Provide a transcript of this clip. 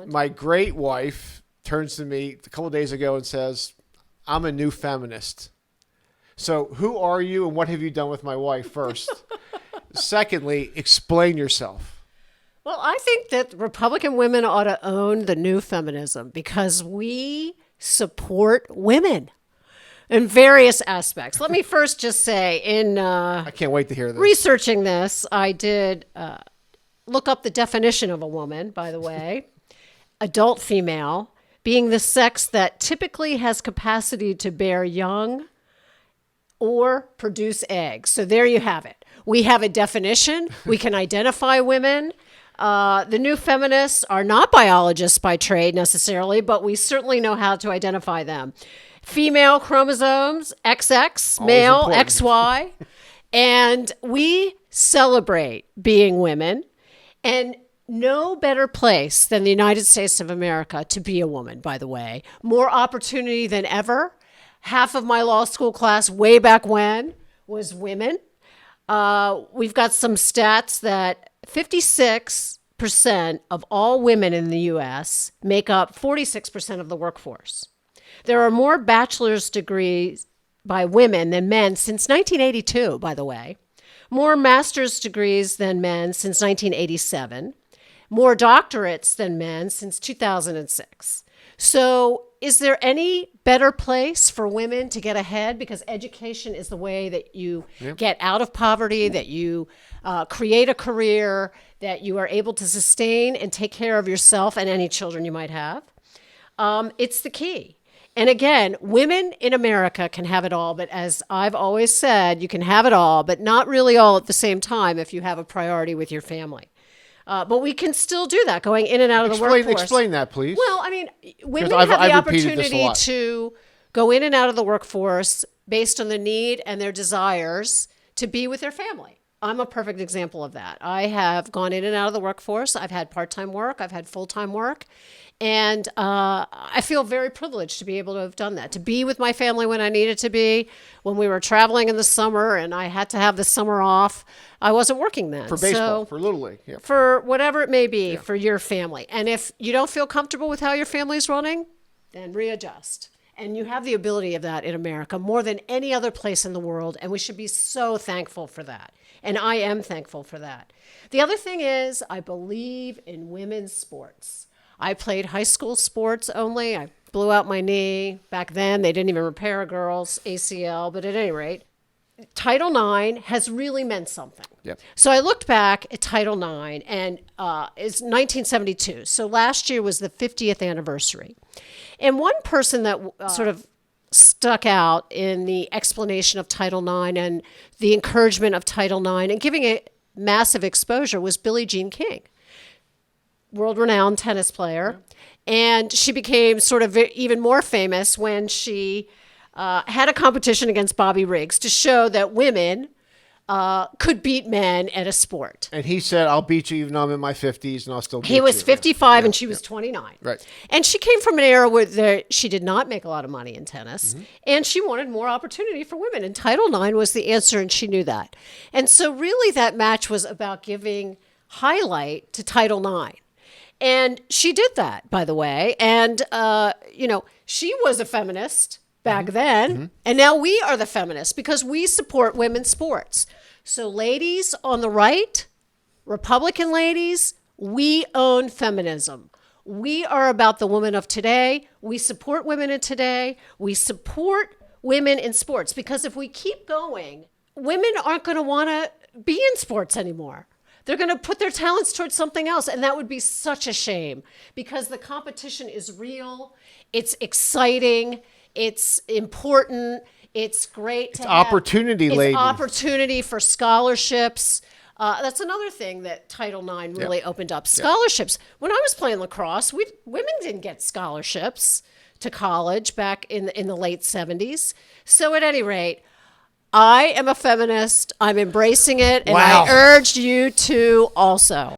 Excellent. My great wife turns to me a couple of days ago and says, I'm a new feminist. So who are you and what have you done with my wife first? Secondly, explain yourself. Well, I think that Republican women ought to own the new feminism because we support women in various aspects. Let me first just say, I can't wait to hear this. researching this, I did look up the definition of a woman, by the way. Adult female, being the sex that typically has capacity to bear young or produce eggs. So there you have it. We have a definition. We can identify women. The new feminists are not biologists by trade necessarily, but we certainly know how to identify them. Female chromosomes, XX, Always male, important. XY. And we celebrate being women. And no better place than the United States of America to be a woman, by the way. More opportunity than ever. Half of my law school class way back when was women. We've got some stats that 56% of all women in the U.S. make up 46% of the workforce. There are more bachelor's degrees by women than men since 1982, by the way. More master's degrees than men since 1987. More doctorates than men since 2006. So is there any better place for women to get ahead? Because education is the way that you get out of poverty, that you create a career, that you are able to sustain and take care of yourself and any children you might have. It's the key. And again, women in America can have it all, but as I've always said, you can have it all, but not really all at the same time if you have a priority with your family. But we can still do that, going in and out of the workforce. Explain that, please. Well, I mean, women I've have the repeated this a opportunity lot. to go in and out of the workforce based on the need and their desires to be with their family. I'm a perfect example of that. I have gone in and out of the workforce. I've had part-time work. I've had full-time work. And I feel very privileged to be able to have done that, to be with my family when I needed to be. When we were traveling in the summer and I had to have the summer off, I wasn't working then. For baseball, for Little League. Yeah. For whatever it may be, for your family. And if you don't feel comfortable with how your family's running, then readjust. And you have the ability of that in America more than any other place in the world. And we should be so thankful for that. And I am thankful for that. The other thing is, I believe in women's sports. I played high school sports only. I blew out my knee. Back then, they didn't even repair a girl's ACL. But at any rate, Title IX has really meant something. Yep. So I looked back at Title IX, and it's 1972. So last year was the 50th anniversary. And one person that sort of stuck out in the explanation of Title IX and the encouragement of Title IX and giving it massive exposure was Billie Jean King, world-renowned tennis player. And she became sort of even more famous when she had a competition against Bobby Riggs to show that women could beat men at a sport. And he said, I'll beat you even though I'm in my 50s and I'll still beat you. He was 55 and she was 29. Right. And she came from an era where she did not make a lot of money in tennis. And she wanted more opportunity for women. And Title IX was the answer, and she knew that. And so really that match was about giving highlight to Title IX. And she did that, by the way. And, she was a feminist back then. And now we are the feminists because we support women's sports. So ladies on the right, Republican ladies, we own feminism. We are about the women of today. We support women in today. We support women in sports because if we keep going, women aren't going to want to be in sports anymore. They're going to put their talents towards something else. And that would be such a shame because the competition is real. It's exciting. It's important. It's great to have. Opportunity, lady. It's opportunity for scholarships. That's another thing that Title IX really opened up. Scholarships. When I was playing lacrosse, women didn't get scholarships to college back in the late 70s. So at any rate, I am a feminist. I'm embracing it, and Wow. I urge you to also.